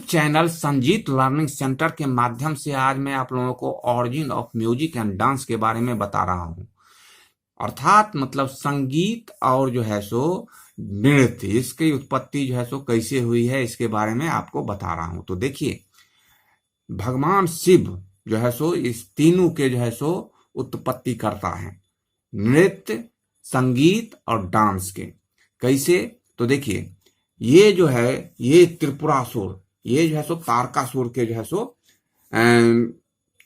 Channel Sanjeet learning centre के माध्यम से आज मैं आप लोगों को origin of music and dance के बारे में बता रहा हूं। अर्थात मतलब संगीत और जो है सो नृत्य, इसकी उत्पत्ति जो है सो कैसे हुई है, इसके बारे में आपको बता रहा हूं। तो देखिए, भगवान शिव जो है सो इस तीनों के जो है सो उत्पत्ति करता है, नृत्य, संगीत और डांस के। कैसे? तो देखिए, ये जो है ये त्रिपुरासुर, ये जो है सो तारकासुर के जो है सो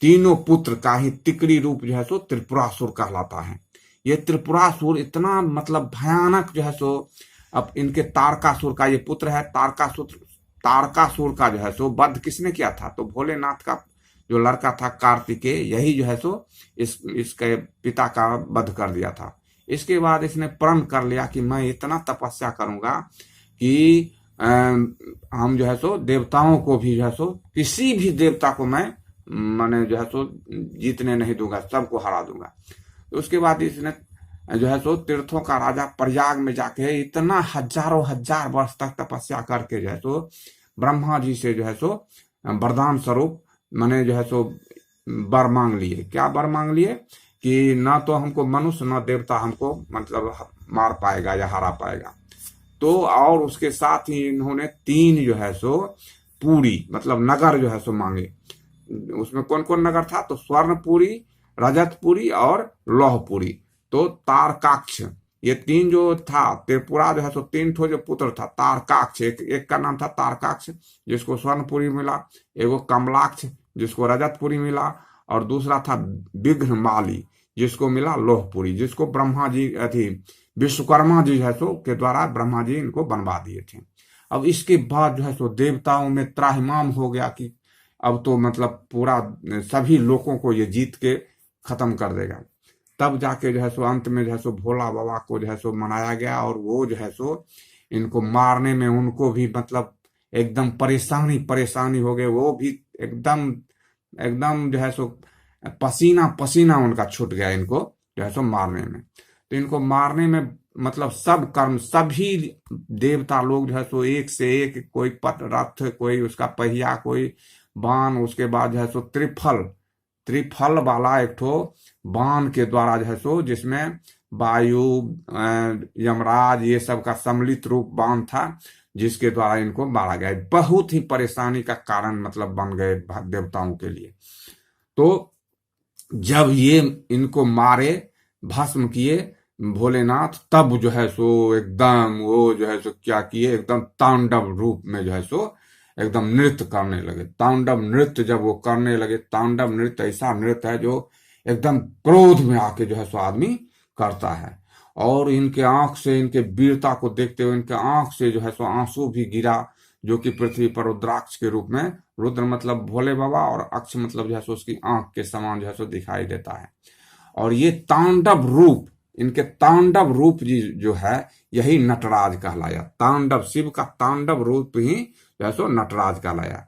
तीनों पुत्र का ही तिकड़ी रूप जो है सो त्रिपुरासुर कहलाता है। ये त्रिपुरासुर इतना मतलब भयानक जो है सो, अब इनके तारकासुर का ये पुत्र है तारकासुर का जो है सो वध किसने किया था? तो भोलेनाथ का जो लड़का था कार्तिकेय, यही जो है सो इसके पिता का वध कर दिया था। इसके बाद इसने प्रण कर लिया कि मैं इतना तपस्या करूंगा कि हम जो है सो देवताओं को भी जो है सो, किसी भी देवता को मैंने जो है सो जीतने नहीं दूंगा, सबको हरा दूंगा। तो उसके बाद इसने जो है सो तीर्थों का राजा प्रयाग में जाके इतना हजारों हजार वर्ष तक तपस्या करके जो है सो ब्रह्मा जी से जो है सो वरदान स्वरूप मैंने जो है सो वर मांग लिए। क्या वर मांग लिए? कि ना तो हमको मनुष्य ना देवता हमको मतलब मार पाएगा या हरा पाएगा। तो और उसके साथ ही इन्होंने 3 जो है सो पूरी मतलब नगर जो है सो मांगे। उसमें कौन कौन नगर था? तो स्वर्णपुरी, रजतपुरी और लौहपुरी। तो तारकाक्ष, ये 3 जो था, त्रिपुरा जो है सो 3 ठो जो पुत्र था। तारकाक्ष, एक का नाम था तारकाक्ष जिसको स्वर्णपुरी मिला, एगो कमलाक्ष जिसको रजतपुरी मिला, और दूसरा था विघ्नमाली जिसको मिला लौहपुरी, जिसको ब्रह्मा जी विश्वकर्मा जी है सो के द्वारा ब्रह्मा जी इनको बनवा दिए थे। अब इसके बाद जो है सो देवताओं में त्राहिमाम हो गया कि अब तो मतलब पूरा सभी लोगों को ये जीत के खत्म कर देगा। तब जाके जो है सो अंत में जो है सो भोला बाबा को जो है सो मनाया गया, और वो जो है सो इनको मारने में उनको भी मतलब एकदम परेशानी हो गए। वो भी एकदम जो है सो पसीना पसीना उनका छूट गया इनको जो है सो मारने में। तो इनको मारने में मतलब सब कर्म, सभी देवता लोग जो है सो एक से एक, कोई रथ, कोई उसका पहिया, कोई बाण, उसके बाद जो है सो त्रिफल वाला एक ठो बाण के द्वारा जो है सो, जिसमें वायु, यमराज, ये सब का सम्मिलित रूप बाण था, जिसके द्वारा इनको मारा गया। बहुत ही परेशानी का कारण मतलब बन गए देवताओं के लिए। तो जब ये इनको मारे, भस्म किए भोलेनाथ, तब जो है सो एकदम वो जो है सो क्या किए, एकदम तांडव रूप में जो है सो एकदम नृत्य करने लगे। तांडव नृत्य जब वो करने लगे, तांडव नृत्य ऐसा नृत्य है जो एकदम क्रोध में आके जो है सो आदमी करता है। और इनके आंख से, इनके वीरता को देखते हुए इनके आंख से जो है सो आंसू भी गिरा, जो कि पृथ्वी पर रुद्राक्ष के रूप में, रुद्र मतलब भोले बाबा और अक्ष मतलब जो है सो उसकी आंख के समान जो है सो दिखाई देता है। और ये तांडव रूप, इनके तांडव रूप जी जो है, यही नटराज कहलाया। तांडव, शिव का तांडव रूप ही जो है सो नटराज कहलाया।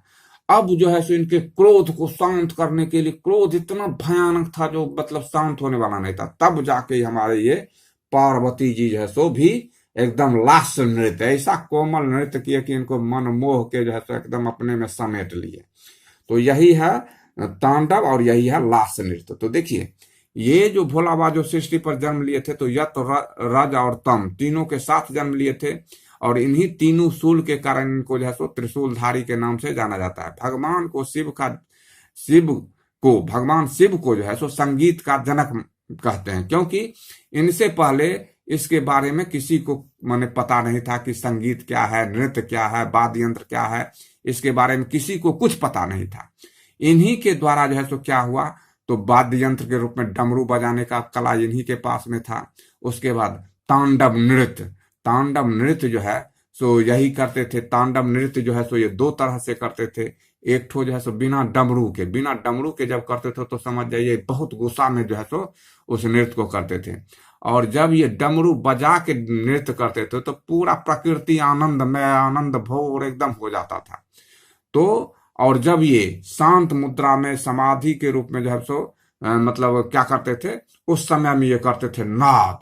अब जो है सो इनके क्रोध को शांत करने के लिए, क्रोध इतना भयानक था जो मतलब शांत होने वाला नहीं था, तब जाके हमारे ये पार्वती जी जो है सो भी एकदम लास्य नृत्य, ऐसा कोमल नृत्य किए कि इनको मन मोह के जो है सो एकदम अपने में समेट लिए। तो यही है तांडव और यही है लास्य नृत्य। तो देखिए, ये जो भोला बाबा जो सृष्टि पर जन्म लिए थे, तो यत, रज और तम तीनों के साथ जन्म लिए थे, और इन्हीं तीनों शूल के कारण इनको जो है सो त्रिशूलधारी के नाम से जाना जाता है। भगवान शिव को जो है सो संगीत का जनक कहते हैं, क्योंकि इनसे पहले इसके बारे में किसी को माने पता नहीं था कि संगीत क्या है, नृत्य क्या है, वाद्य यंत्र क्या है, इसके बारे में किसी को कुछ पता नहीं था। इन्हीं के द्वारा जो है सो क्या हुआ, तो वाद्य यंत्र के रूप में डमरू बजाने का कला इन्हीं के पास में था। उसके बाद तांडव नृत्य जो है सो यही करते थे। तांडव नृत्य जो है सो ये 2 तरह से करते थे। एक ठो जो है सो बिना डमरू के जब करते थे तो समझ जाइए बहुत गुस्सा में जो है सो उस नृत्य को करते थे। और जब ये डमरू बजा के नृत्य करते थे तो पूरा प्रकृति आनंद भोर एकदम हो जाता था। तो और जब ये शांत मुद्रा में समाधि के रूप में जो है सो मतलब क्या करते थे, उस समय में ये करते थे नाद।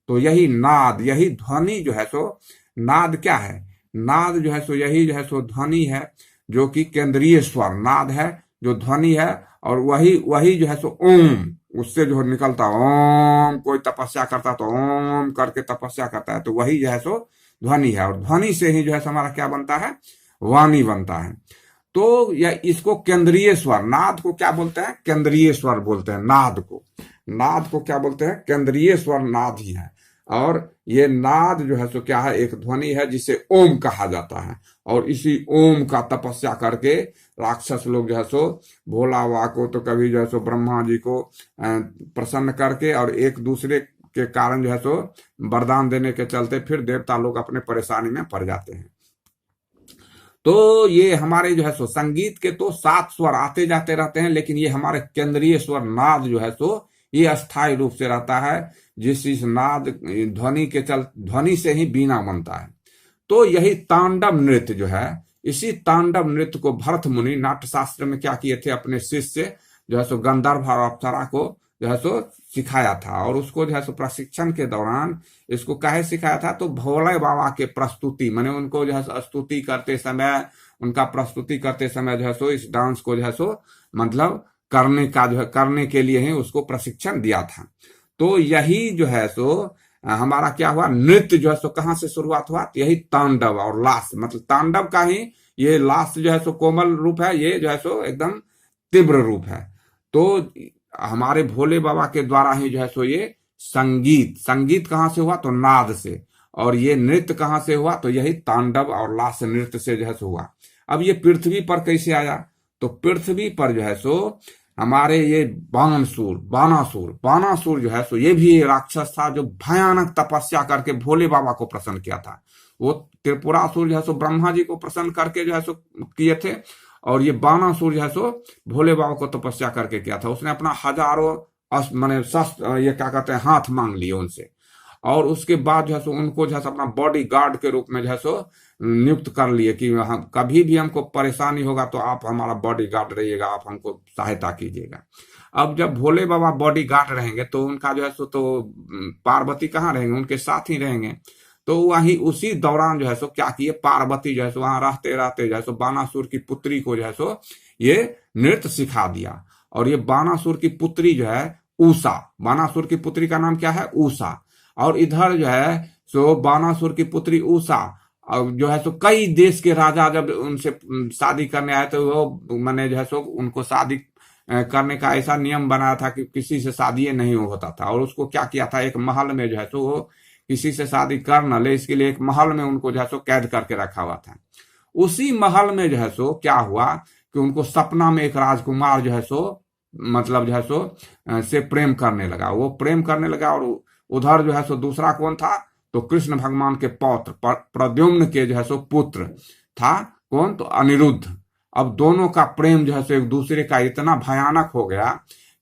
तो यही नाद, यही ध्वनि जो है सो, नाद क्या है? नाद जो है सो यही जो है सो ध्वनि है, जो कि केंद्रीय स्वर नाद है, जो ध्वनि है, और वही वही जो है सो ओम, उससे जो निकलता ओम, कोई तपस्या करता तो ओम करके तपस्या करता है, तो वही जो है सो ध्वनि है, और ध्वनि से ही जो है हमारा क्या बनता है, वाणी बनता है। तो यह इसको केंद्रीय स्वर, नाद को क्या बोलते हैं, केंद्रीय स्वर बोलते हैं नाद को। नाद को क्या बोलते हैं, केंद्रीय स्वर नाद ही है। और ये नाद जो है सो क्या है, एक ध्वनि है जिसे ओम कहा जाता है, और इसी ओम का तपस्या करके राक्षस लोग जो है सो भोला बाबा को, तो कभी जो है सो ब्रह्मा जी को प्रसन्न करके, और एक दूसरे के कारण जो है सो वरदान देने के चलते फिर देवता लोग अपने परेशानी में पड़ जाते हैं। तो ये हमारे जो है सो संगीत के तो 7 स्वर आते जाते रहते हैं, लेकिन ये हमारे केंद्रीय स्वर नाद जो है सो ये अस्थायी रूप से रहता है, जिस इस नाद ध्वनि के ध्वनि से ही बीना बनता है। तो यही तांडव नृत्य जो है, इसी तांडव नृत्य को भरत मुनि नाट्य शास्त्र में क्या किए थे, अपने शिष्य जो है सो गंधर्व और अप्सरा को जो है सो सिखाया था। और उसको जो है सो प्रशिक्षण के दौरान इसको काहे सिखाया था, तो भोले बाबा के प्रस्तुति, माने उनको जो है स्तुति करते समय, उनका प्रस्तुति करते समय जो है सो इस डांस को जो है सो मतलब करने का जो है, करने के लिए ही उसको प्रशिक्षण दिया था। तो यही जो है सो हमारा क्या हुआ, नृत्य जो है सो कहां से शुरुआत हुआ, तो यही तांडव और लास, मतलब तांडव का ही ये लास जो है सो कोमल रूप है, ये जो है सो एकदम तीव्र रूप है। तो हमारे भोले बाबा के द्वारा ही जो है सो ये संगीत कहां से हुआ, तो नाद से, और ये नृत्य कहां से हुआ, तो यही तांडव और लास नृत्य से जो है सो हुआ। अब ये पृथ्वी पर कैसे आया, तो पृथ्वी पर जो है सो हमारे ये बानासुर जो है सो ये भी राक्षस था, जो भयानक तपस्या करके भोले बाबा को प्रसन्न किया था। वो त्रिपुरासुर जो है सो ब्रह्मा जी को प्रसन्न करके जो है सो किए थे, और ये बानासुर जो है सो भोले बाबा को तपस्या करके किया था। उसने अपना हजारों माने शस्त्र, ये क्या कहते हैं, हाथ मांग लिए उनसे, और उसके बाद जो है सो उनको जो है अपना बॉडी गार्ड के रूप में जो है सो नियुक्त कर लिए कि हम कभी भी हमको परेशानी होगा तो आप हमारा बॉडी गार्ड रहिएगा, आप हमको सहायता कीजिएगा। अब जब भोले बाबा बॉडी गार्ड रहेंगे तो उनका जो है सो तो पार्वती कहाँ रहेंगे, उनके साथ ही रहेंगे। तो वहीं उसी दौरान जो है सो क्या किए, पार्वती जो है सो वहां रहते रहते जो है सो बानासुर की पुत्री को जो है सो ये नृत्य सिखा दिया। और ये बानासुर की पुत्री जो है उषा, बानासुर की पुत्री का नाम क्या है, उषा। और इधर जो है सो बानासुर की पुत्री उषा जो है सो कई देश के राजा जब उनसे शादी करने आए तो वो मैंने जो है सो उनको शादी करने का ऐसा नियम बनाया था कि किसी से शादी नहीं होता था। और उसको क्या किया था, एक महल में जो है सो वो किसी से शादी कर न ले, इसके लिए एक महल में उनको जो है सो कैद करके रखा हुआ था। उसी महल में जो है सो क्या हुआ कि उनको सपना में एक राजकुमार जो है सो मतलब जो है सो से प्रेम करने लगा, वो प्रेम करने लगा। और उधर जो है सो दूसरा कौन था, तो कृष्ण भगवान के पौत्र प्रद्युम्न के जो है सो पुत्र था कौन, तो अनिरुद्ध। अब दोनों का प्रेम जो है सो एक दूसरे का इतना भयानक हो गया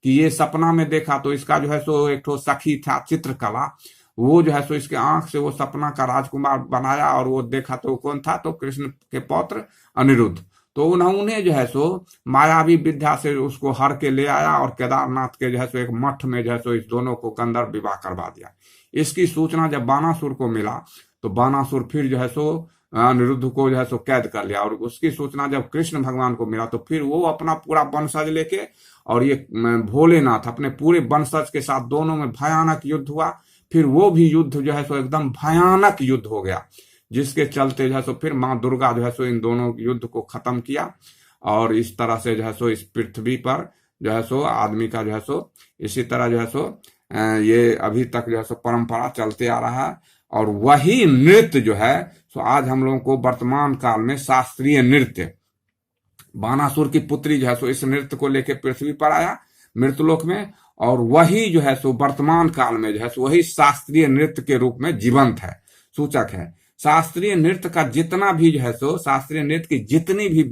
कि ये सपना में देखा तो इसका जो है सो एक ठो सखी था चित्रकला, वो जो है सो इसके आंख से वो सपना का राजकुमार बनाया, और वो देखा तो कौन था, तो कृष्ण के पौत्र अनिरुद्ध। तो उन्होंने जो है सो मायावी विद्या से उसको हर के ले आया, और केदारनाथ के जो है सो एक मठ में जो है सो इस दोनों को गंधर्व विवाह करवा दिया। इसकी सूचना जब बानासुर को मिला तो बानासुर फिर जो है सो अनिरुद्ध को जो है सो कैद कर लिया। और उसकी सूचना जब कृष्ण भगवान को मिला तो फिर वो अपना पूरा वंशज लेके, और ये भोलेनाथ अपने पूरे वंशज के साथ दोनों में भयानक युद्ध हुआ। फिर वो भी युद्ध जो है सो एकदम भयानक युद्ध हो गया, जिसके चलते जो है सो फिर माँ दुर्गा जो है सो इन दोनों युद्ध को खत्म किया। और इस तरह से जो है सो इस पृथ्वी पर जो है सो आदमी का जो है सो इसी तरह जो है सो ये अभी तक जो है सो परंपरा चलते आ रहा है। और वही नृत्य जो है सो आज हम लोगों को वर्तमान काल में शास्त्रीय नृत्य, बानासुर की पुत्री जो है सो इस नृत्य को लेकर पृथ्वी पर आया मृतलोक में, और वही जो है सो वर्तमान काल में जो है सो वही शास्त्रीय नृत्य के रूप में जीवंत है, सूचक है। शास्त्रीय नृत्य का जितना भी जो है सो शास्त्रीय नृत्य की जितनी भी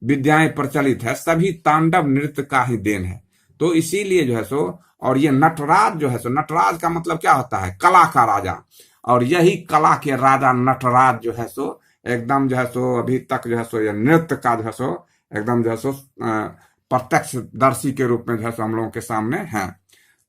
विद्याएं प्रचलित है, सभी तांडव नृत्य का ही देन है। तो इसीलिए जो है सो, और ये नटराज जो है सो, नटराज का मतलब क्या होता है, कला का राजा, और यही कला के राजा नटराज जो है सो एकदम जो है सो अभी तक जो है सो ये नृत्य का जो है सो एकदम जो है सो प्रत्यक्षदर्शी के रूप में जो है सो हम लोगों के सामने है।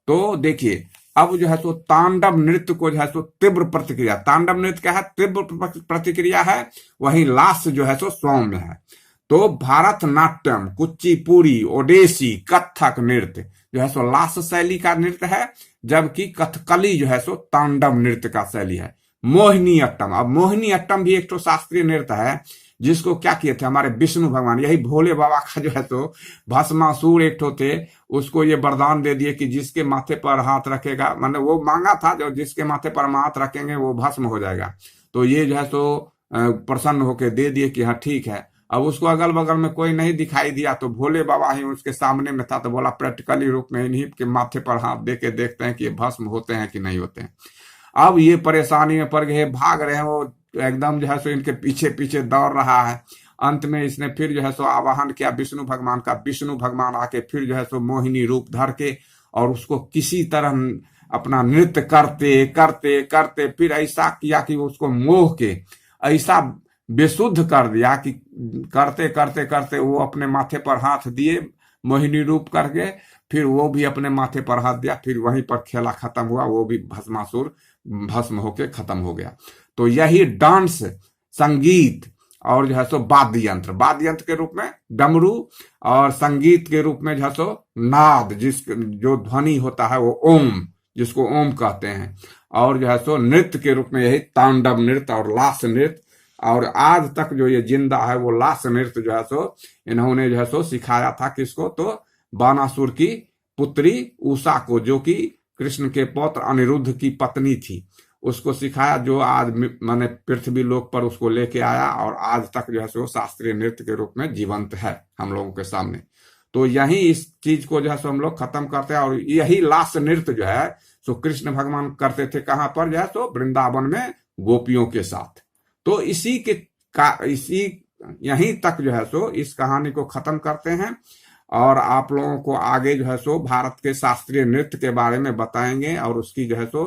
तो देखिए अब जो है सो तांडव नृत्य को जो है सो तीव्र प्रतिक्रिया, तांडव नृत्य क्या है, तीव्र प्रतिक्रिया है, वही लास्य जो है सो सौम्य है। तो भारतनाट्यम, कुचिपुड़ी, ओडिसी, कथक नृत्य जो है सो लास शैली का नृत्य है, जबकि कथकली जो है सो तांडव नृत्य का शैली है। मोहिनी अट्टम, अब मोहिनी अट्टम भी एक तो शास्त्रीय नृत्य है, जिसको क्या किए थे हमारे विष्णु भगवान, यही भोले बाबा का जो है तो भस्मासुर एक तो थे, उसको ये वरदान दे दिए कि जिसके माथे पर हाथ रखेगा, मतलब वो मांगा था जो जिसके माथे पर हम हाथ रखेंगे वो भस्म हो जाएगा। तो ये जो है तो प्रसन्न होकर दे दिए कि हाँ ठीक है। अब उसको अगल बगल में कोई नहीं दिखाई दिया, तो भोले बाबा ही उसके सामने में था, तो बोला प्रैक्टिकली रूप में इन्हीं के माथे पर हाथ दे के देखते हैं कि ये भस्म होते हैं कि नहीं होते हैं। अब ये परेशानी में पड़ गए, भाग रहे हैं, वो एकदम जो है सो इनके पीछे पीछे दौड़ रहा है। अंत में इसने फिर जो है सो आवाहन किया विष्णु भगवान का, विष्णु भगवान आके फिर जो है सो मोहिनी रूप धर के और उसको किसी तरह अपना नृत्य करते करते करते फिर ऐसा किया कि उसको मोह के ऐसा बेशुद्ध कर दिया कि करते करते करते वो अपने माथे पर हाथ दिए मोहिनी रूप करके, फिर वो भी अपने माथे पर हाथ दिया, फिर वहीं पर खेला खत्म हुआ, वो भी भस्मासुर भस्म होके खत्म हो गया। तो यही डांस, संगीत और जो है सो वाद्य यंत्र के रूप में डमरू और संगीत के रूप में जो है सो नाद, जो ध्वनि होता है वो ओम, जिसको ओम कहते हैं, और जो है सो नृत्य के रूप में यही तांडव नृत्य और लास नृत्य, और आज तक जो ये जिंदा है वो लास नृत्य जो है सो इन्होंने जो है सो सिखाया था किसको, तो बानासुर की पुत्री उषा को, जो कि कृष्ण के पौत्र अनिरुद्ध की पत्नी थी, उसको सिखाया, जो आज माने पृथ्वी लोक पर उसको लेके आया और आज तक जो है सो शास्त्रीय नृत्य के रूप में जीवंत है हम लोगों के सामने। तो यही इस चीज को जो है सो हम लोग खत्म करते हैं, और यही लास नृत्य जो है सो कृष्ण भगवान करते थे कहाँ पर, जो है सो वृंदावन में गोपियों के साथ। तो इसी यहीं तक जो है सो इस कहानी को खत्म करते हैं, और आप लोगों को आगे जो है सो भारत के शास्त्रीय नृत्य के बारे में बताएंगे, और उसकी जो है सो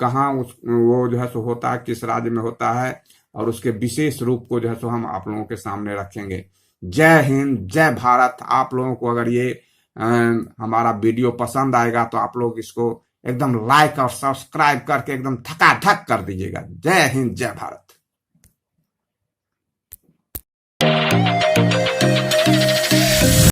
कहाँ वो जो है सो होता है, किस राज्य में होता है, और उसके विशेष रूप को जो है सो हम आप लोगों के सामने रखेंगे। जय हिंद, जय भारत। आप लोगों को अगर ये हमारा वीडियो पसंद आएगा तो आप लोग इसको एकदम लाइक और सब्सक्राइब करके एकदम धकाधक कर दीजिएगा। जय हिंद, जय भारत।